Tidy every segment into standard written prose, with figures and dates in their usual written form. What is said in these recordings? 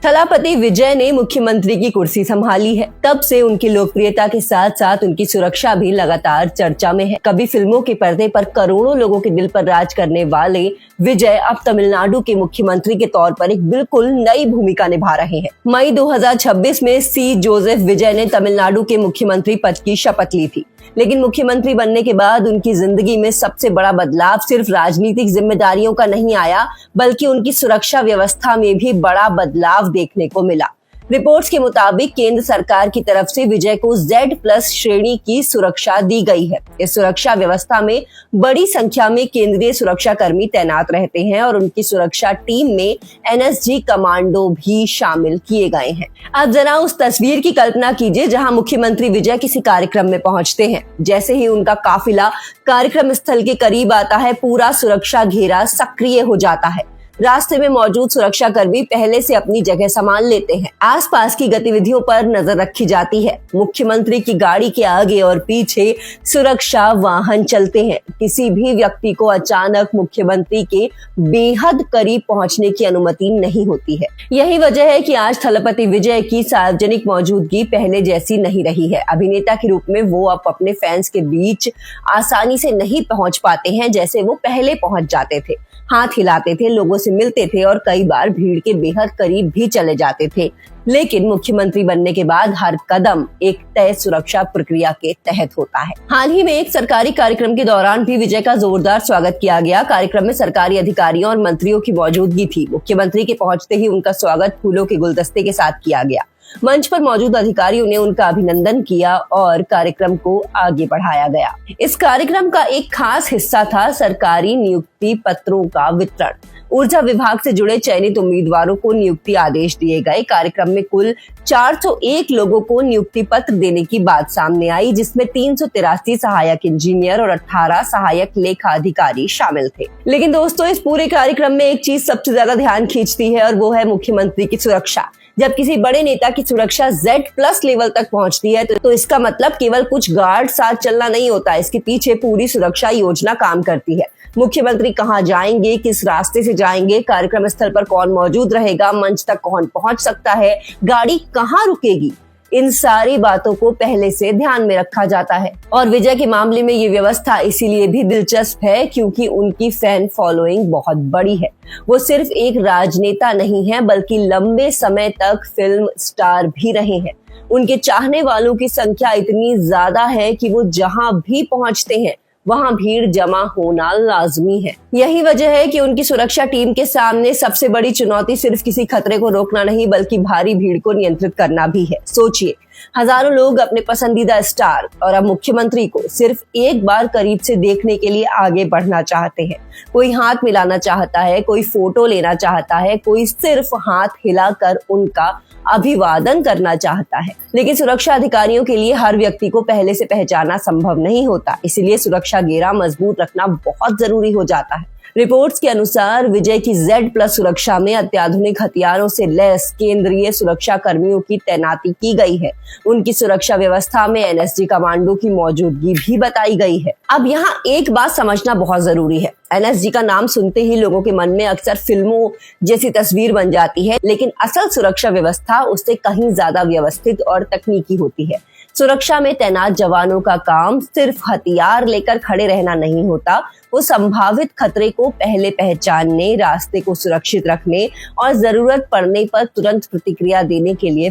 थलापति विजय ने मुख्यमंत्री की कुर्सी संभाली है, तब से उनकी लोकप्रियता के साथ साथ उनकी सुरक्षा भी लगातार चर्चा में है। कभी फिल्मों के पर्दे पर करोड़ों लोगों के दिल पर राज करने वाले विजय अब तमिलनाडु के मुख्यमंत्री के तौर पर एक बिल्कुल नई भूमिका निभा रहे हैं। मई 2026 में सी जोसेफ विजय ने तमिलनाडु के मुख्यमंत्री पद की शपथ ली थी, लेकिन मुख्यमंत्री बनने के बाद उनकी जिंदगी में सबसे बड़ा बदलाव सिर्फ राजनीतिक जिम्मेदारियों का नहीं आया, बल्कि उनकी सुरक्षा व्यवस्था में भी बड़ा बदलाव देखने को मिला। रिपोर्ट्स के मुताबिक केंद्र सरकार की तरफ से विजय को Z+ श्रेणी की सुरक्षा दी गई है। इस सुरक्षा व्यवस्था में बड़ी संख्या में केंद्रीय सुरक्षा कर्मी तैनात रहते हैं और उनकी सुरक्षा टीम में NSG कमांडो भी शामिल किए गए हैं। अब जरा उस तस्वीर की कल्पना कीजिए जहां मुख्यमंत्री विजय किसी कार्यक्रम में पहुंचते हैं। जैसे ही उनका काफिला कार्यक्रम स्थल के करीब आता है, पूरा सुरक्षा घेरा सक्रिय हो जाता है। रास्ते में मौजूद सुरक्षा कर्मी पहले से अपनी जगह संभाल लेते हैं। आसपास की गतिविधियों पर नजर रखी जाती है। मुख्यमंत्री की गाड़ी के आगे और पीछे सुरक्षा वाहन चलते हैं। किसी भी व्यक्ति को अचानक मुख्यमंत्री के बेहद करीब पहुंचने की अनुमति नहीं होती है। यही वजह है कि आज थलपति विजय की सार्वजनिक मौजूदगी पहले जैसी नहीं रही है। अभिनेता के रूप में वो अब अपने फैंस के बीच आसानी से नहीं पहुंच पाते हैं जैसे वो पहले पहुंच जाते थे। हाथ हिलाते थे, लोगों से मिलते थे और कई बार भीड़ के बेहद करीब भी चले जाते थे। लेकिन मुख्यमंत्री बनने के बाद हर कदम एक तय सुरक्षा प्रक्रिया के तहत होता है। हाल ही में एक सरकारी कार्यक्रम के दौरान भी विजय का जोरदार स्वागत किया गया। कार्यक्रम में सरकारी अधिकारियों और मंत्रियों की मौजूदगी थी। मुख्यमंत्री के पहुंचते ही उनका स्वागत फूलों के गुलदस्ते के साथ किया गया। मंच पर मौजूद अधिकारियों ने उनका अभिनंदन किया और कार्यक्रम को आगे बढ़ाया गया। इस कार्यक्रम का एक खास हिस्सा था सरकारी नियुक्ति पत्रों का वितरण। ऊर्जा विभाग से जुड़े चयनित उम्मीदवारों को नियुक्ति आदेश दिए गए। कार्यक्रम में कुल 401 लोगों को नियुक्ति पत्र देने की बात सामने आई, जिसमें 383 सहायक इंजीनियर और 18 सहायक लेखा अधिकारी शामिल थे। लेकिन दोस्तों, इस पूरे कार्यक्रम में एक चीज सबसे ज्यादा ध्यान खींचती है और वो है मुख्यमंत्री की सुरक्षा। जब किसी बड़े नेता की सुरक्षा Z+ लेवल तक पहुंचती है तो इसका मतलब केवल कुछ गार्ड साथ चलना नहीं होता। इसके पीछे पूरी सुरक्षा योजना काम करती है। मुख्यमंत्री कहां जाएंगे, किस रास्ते से जाएंगे, कार्यक्रम स्थल पर कौन मौजूद रहेगा, मंच तक कौन पहुंच सकता है, गाड़ी कहां रुकेगी, इन सारी बातों को पहले से ध्यान में रखा जाता है। और विजय के मामले में ये व्यवस्था इसीलिए भी दिलचस्प है क्योंकि उनकी फैन फॉलोइंग बहुत बड़ी है। वो सिर्फ एक राजनेता नहीं है, बल्कि लंबे समय तक फिल्म स्टार भी रहे हैं। उनके चाहने वालों की संख्या इतनी ज्यादा है कि वो जहां भी पहुंचते हैं वहां भीड़ जमा होना लाजमी है। यही वजह है कि उनकी सुरक्षा टीम के सामने सबसे बड़ी चुनौती सिर्फ किसी खतरे को रोकना नहीं, बल्कि भारी भीड़ को नियंत्रित करना भी है। सोचिए, हजारों लोग अपने पसंदीदा स्टार और अब मुख्यमंत्री को सिर्फ एक बार करीब से देखने के लिए आगे बढ़ना चाहते हैं। कोई हाथ मिलाना चाहता है, कोई फोटो लेना चाहता है, कोई सिर्फ हाथ हिलाकर उनका अभिवादन करना चाहता है। लेकिन सुरक्षा अधिकारियों के लिए हर व्यक्ति को पहले से पहचानना संभव नहीं होता, इसलिए सुरक्षा घेरा मजबूत रखना बहुत जरूरी हो जाता है। रिपोर्ट्स के अनुसार विजय की Z+ सुरक्षा में अत्याधुनिक हथियारों से लैस केंद्रीय सुरक्षा कर्मियों की तैनाती की गई है। उनकी सुरक्षा व्यवस्था में NSG कमांडो की मौजूदगी भी बताई गई है। अब यहाँ एक बात समझना बहुत जरूरी है। NSG का नाम सुनते ही लोगों के मन में अक्सर फिल्मों जैसी तस्वीर बन जाती है, लेकिन असल सुरक्षा व्यवस्था उससे कहीं ज्यादा व्यवस्थित और तकनीकी होती है। सुरक्षा में तैनात जवानों का काम सिर्फ हथियार लेकर खड़े रहना नहीं होता। वो संभावित खतरे को पहले पहचानने, रास्ते को सुरक्षित रखने और जरूरत पड़ने पर तुरंत प्रतिक्रिया देने के लिए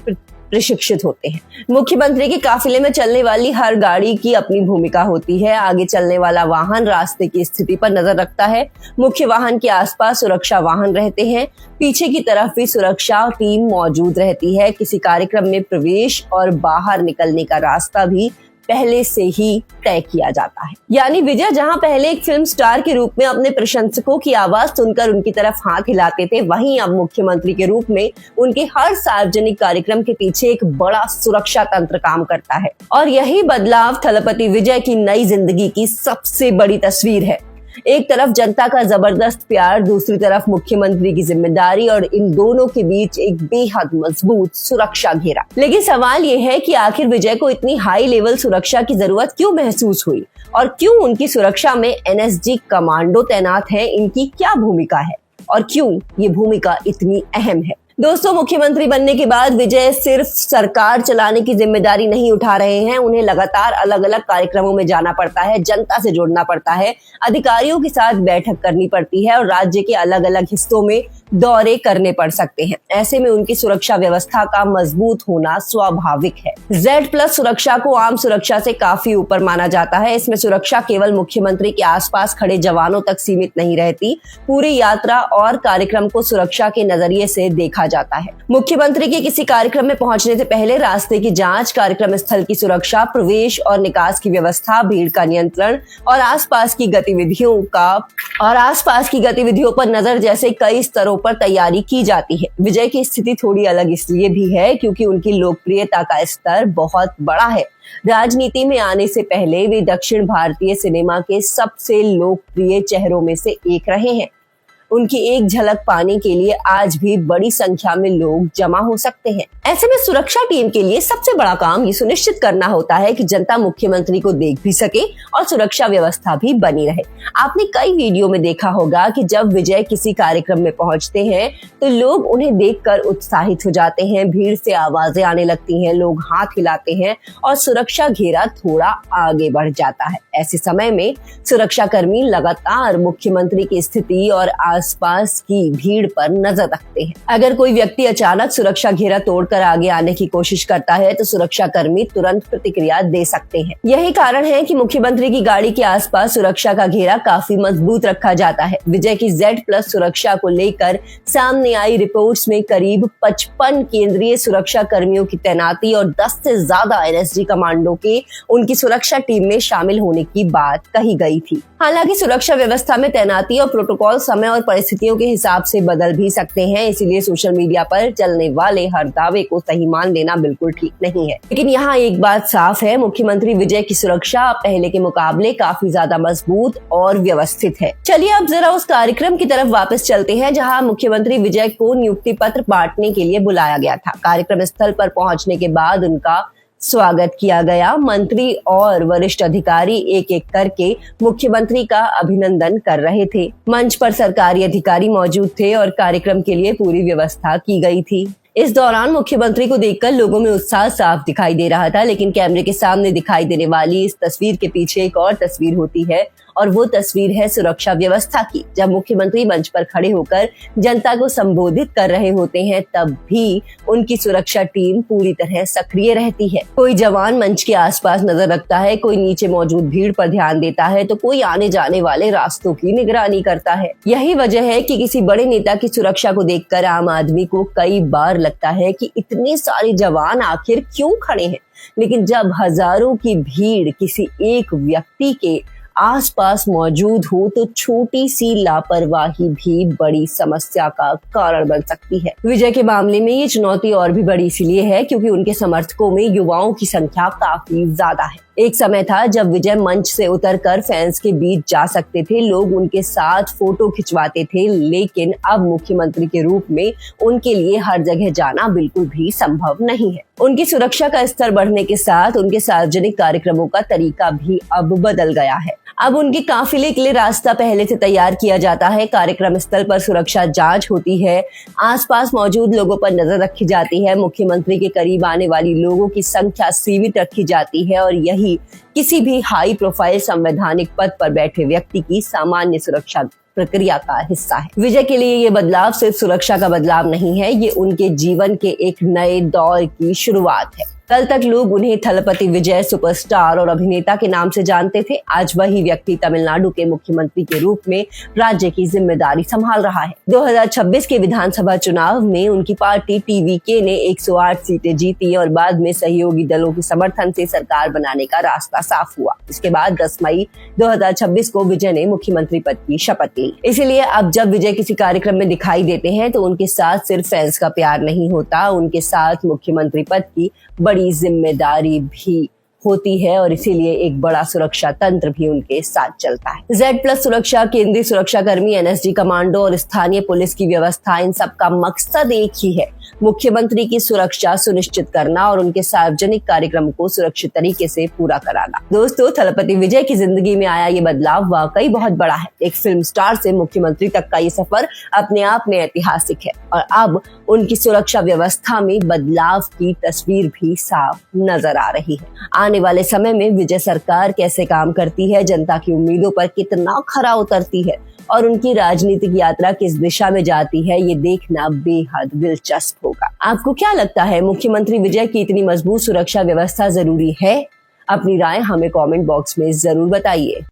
प्रशिक्षित होते हैं। मुख्यमंत्री के काफिले में चलने वाली हर गाड़ी की अपनी भूमिका होती है। आगे चलने वाला वाहन रास्ते की स्थिति पर नजर रखता है। मुख्य वाहन के आसपास सुरक्षा वाहन रहते हैं। पीछे की तरफ भी सुरक्षा टीम मौजूद रहती है। किसी कार्यक्रम में प्रवेश और बाहर निकलने का रास्ता भी पहले से ही तय किया जाता है। यानी विजय जहां पहले एक फिल्म स्टार के रूप में अपने प्रशंसकों की आवाज सुनकर उनकी तरफ हाथ हिलाते थे, वहीं अब मुख्यमंत्री के रूप में उनके हर सार्वजनिक कार्यक्रम के पीछे एक बड़ा सुरक्षा तंत्र काम करता है। और यही बदलाव थलपति विजय की नई जिंदगी की सबसे बड़ी तस्वीर है। एक तरफ जनता का जबरदस्त प्यार, दूसरी तरफ मुख्यमंत्री की जिम्मेदारी और इन दोनों के बीच एक बेहद मजबूत सुरक्षा घेरा। लेकिन सवाल ये है कि आखिर विजय को इतनी हाई लेवल सुरक्षा की जरूरत क्यों महसूस हुई और क्यों उनकी सुरक्षा में NSG कमांडो तैनात है, इनकी क्या भूमिका है और क्यों ये भूमिका इतनी अहम है। दोस्तों, मुख्यमंत्री बनने के बाद विजय सिर्फ सरकार चलाने की जिम्मेदारी नहीं उठा रहे हैं, उन्हें लगातार अलग अलग कार्यक्रमों में जाना पड़ता है, जनता से जुड़ना पड़ता है, अधिकारियों के साथ बैठक करनी पड़ती है और राज्य के अलग अलग हिस्सों में दौरे करने पड़ सकते हैं। ऐसे में उनकी सुरक्षा व्यवस्था का मजबूत होना स्वाभाविक है। Z+ सुरक्षा को आम सुरक्षा से काफी ऊपर माना जाता है। इसमें सुरक्षा केवल मुख्यमंत्री के आसपास खड़े जवानों तक सीमित नहीं रहती, पूरी यात्रा और कार्यक्रम को सुरक्षा के नजरिए से देखा जाता है। मुख्यमंत्री के किसी कार्यक्रम में पहुंचने से पहले रास्ते की जांच, कार्यक्रम स्थल की सुरक्षा, प्रवेश और निकास की व्यवस्था, भीड़ का नियंत्रण और आसपास की गतिविधियों पर नजर जैसे कई स्तरों पर तैयारी की जाती है। विजय की स्थिति थोड़ी अलग इसलिए भी है क्योंकि उनकी लोकप्रियता का स्तर बहुत बड़ा है। राजनीति में आने से पहले वे दक्षिण भारतीय सिनेमा के सबसे लोकप्रिय चेहरों में से एक रहे हैं। उनकी एक झलक पाने के लिए आज भी बड़ी संख्या में लोग जमा हो सकते हैं। ऐसे में सुरक्षा टीम के लिए सबसे बड़ा काम ये सुनिश्चित करना होता है कि जनता मुख्यमंत्री को देख भी सके और सुरक्षा व्यवस्था भी बनी रहे। आपने कई वीडियो में देखा होगा कि जब विजय किसी कार्यक्रम में पहुंचते हैं तो लोग उन्हें देखकर उत्साहित हो जाते हैं, भीड़ से आवाजें आने लगती हैं, लोग हाथ हिलाते हैं और सुरक्षा घेरा थोड़ा आगे बढ़ जाता है। ऐसे समय में सुरक्षा कर्मी लगातार मुख्यमंत्री की स्थिति और आसपास की भीड़ पर नजर रखते हैं। अगर कोई व्यक्ति अचानक सुरक्षा घेरा तोड़कर आगे आने की कोशिश करता है तो सुरक्षा कर्मी तुरंत प्रतिक्रिया दे सकते हैं। यही कारण है कि मुख्यमंत्री की गाड़ी के आसपास सुरक्षा का घेरा काफी मजबूत रखा जाता है। विजय की Z+ सुरक्षा को लेकर सामने आई रिपोर्ट्स में करीब 55 केंद्रीय सुरक्षा कर्मियों की तैनाती और 10 से ज्यादा NSG कमांडो के उनकी सुरक्षा टीम में शामिल होने की बात कही गई थी। हालांकि सुरक्षा व्यवस्था में तैनाती और प्रोटोकॉल समय और परिस्थितियों के हिसाब से बदल भी सकते हैं, इसीलिए सोशल मीडिया पर चलने वाले हर दावे को सही मान लेना बिल्कुल ठीक नहीं है। लेकिन यहाँ एक बात साफ है, मुख्यमंत्री विजय की सुरक्षा पहले के मुकाबले काफी ज्यादा मजबूत और व्यवस्थित है। चलिए अब जरा उस कार्यक्रम की तरफ वापस चलते हैं जहाँ मुख्यमंत्री विजय को नियुक्ति पत्र बांटने के लिए बुलाया गया था। कार्यक्रम स्थल पर पहुंचने के बाद उनका स्वागत किया गया। मंत्री और वरिष्ठ अधिकारी एक एक करके मुख्यमंत्री का अभिनंदन कर रहे थे। मंच पर सरकारी अधिकारी मौजूद थे और कार्यक्रम के लिए पूरी व्यवस्था की गई थी। इस दौरान मुख्यमंत्री को देखकर लोगों में उत्साह साफ दिखाई दे रहा था, लेकिन कैमरे के सामने दिखाई देने वाली इस तस्वीर के पीछे एक और तस्वीर होती है और वो तस्वीर है सुरक्षा व्यवस्था की। जब मुख्यमंत्री मंच पर खड़े होकर जनता को संबोधित कर रहे होते हैं तब भी उनकी सुरक्षा टीम पूरी तरह सक्रिय रहती है। कोई जवान मंच के आसपास नजर रखता है, कोई नीचे मौजूद भीड़ पर ध्यान देता है तो कोई आने जाने वाले रास्तों की निगरानी करता है। यही वजह है कि किसी बड़े नेता की सुरक्षा को देखकर आम आदमी को कई बार लगता है कि इतने सारे जवान आखिर क्यों खड़े हैं। लेकिन जब हजारों की भीड़ किसी एक व्यक्ति के आसपास मौजूद हो तो छोटी सी लापरवाही भी बड़ी समस्या का कारण बन सकती है। विजय के मामले में ये चुनौती और भी बड़ी इसलिए है क्योंकि उनके समर्थकों में युवाओं की संख्या काफी ज्यादा है। एक समय था जब विजय मंच से उतरकर फैंस के बीच जा सकते थे, लोग उनके साथ फोटो खिंचवाते थे, लेकिन अब मुख्यमंत्री के रूप में उनके लिए हर जगह जाना बिल्कुल भी संभव नहीं है। उनकी सुरक्षा का स्तर बढ़ने के साथ उनके सार्वजनिक कार्यक्रमों का तरीका भी अब बदल गया है। अब उनके काफिले के लिए रास्ता पहले से तैयार किया जाता है, कार्यक्रम स्थल पर सुरक्षा जांच होती है, आसपास मौजूद लोगों पर नजर रखी जाती है, मुख्यमंत्री के करीब आने वाली लोगों की संख्या सीमित रखी जाती है और यही किसी भी हाई प्रोफाइल संवैधानिक पद पर बैठे व्यक्ति की सामान्य सुरक्षा प्रक्रिया का हिस्सा है। विजय के लिए ये बदलाव सिर्फ सुरक्षा का बदलाव नहीं है, ये उनके जीवन के एक नए दौर की शुरुआत है। कल तक लोग उन्हें थलपति विजय, सुपरस्टार और अभिनेता के नाम से जानते थे। आज वही व्यक्ति तमिलनाडु के मुख्यमंत्री के रूप में राज्य की जिम्मेदारी संभाल रहा है। 2026 के विधानसभा चुनाव में उनकी पार्टी TVK ने 108 सीटें जीती और बाद में सहयोगी दलों के समर्थन से सरकार बनाने का रास्ता साफ हुआ। इसके बाद 10 मई 2026 को विजय ने मुख्यमंत्री पद की शपथ ली। इसीलिए अब जब विजय किसी कार्यक्रम में दिखाई देते हैं तो उनके साथ सिर्फ फैंस का प्यार नहीं होता, उनके साथ मुख्यमंत्री पद की बड़ी जिम्मेदारी भी होती है और इसीलिए एक बड़ा सुरक्षा तंत्र भी उनके साथ चलता है। Z+ सुरक्षा, केंद्रीय सुरक्षा कर्मी, NSG कमांडो और स्थानीय पुलिस की व्यवस्था, इन सब का मकसद एक ही है, मुख्यमंत्री की सुरक्षा सुनिश्चित करना और उनके सार्वजनिक कार्यक्रम को सुरक्षित तरीके से पूरा कराना। दोस्तों, थलपति विजय की जिंदगी में आया ये बदलाव वाकई बहुत बड़ा है। एक फिल्म स्टार से मुख्यमंत्री तक का ये सफर अपने आप में ऐतिहासिक है और अब उनकी सुरक्षा व्यवस्था में बदलाव की तस्वीर भी साफ नजर आ रही है। आने वाले समय में विजय सरकार कैसे काम करती है, जनता की उम्मीदों पर कितना खरा उतरती है और उनकी राजनीतिक यात्रा किस दिशा में जाती है, ये देखना बेहद दिलचस्प होगा। आपको क्या लगता है, मुख्यमंत्री विजय की इतनी मजबूत सुरक्षा व्यवस्था जरूरी है? अपनी राय हमें कमेंट बॉक्स में जरूर बताइए।